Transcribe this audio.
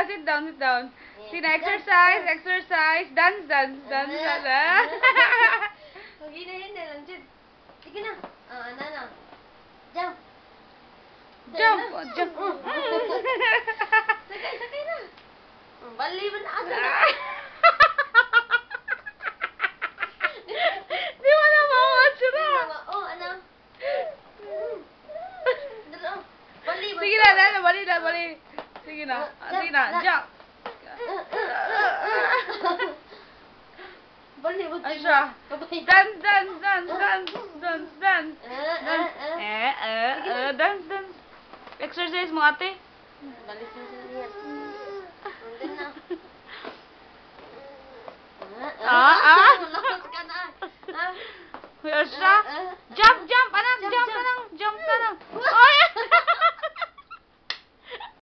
sit down, sit down. Sige na, exercise, exercise. Dance, dance, dance, dance. Hindi lang, Jud. Sige na. Ano na. Jump. Jump, jump. Sakay na. Bali ba na asa? Di mo na mawatch na. Ano? Bali ba? Sige na, bali na, bali. Sige na, sige na, jump. Bali ba? Ano siya? Dance, dance, dance, dance, dance, dance. Dance, dance. Exercise mo, ate. Balik na siya. Andun na. Lakas ka na. Where's siya? Jump, jump, anak, jump ka lang, jump ka lang. Ay!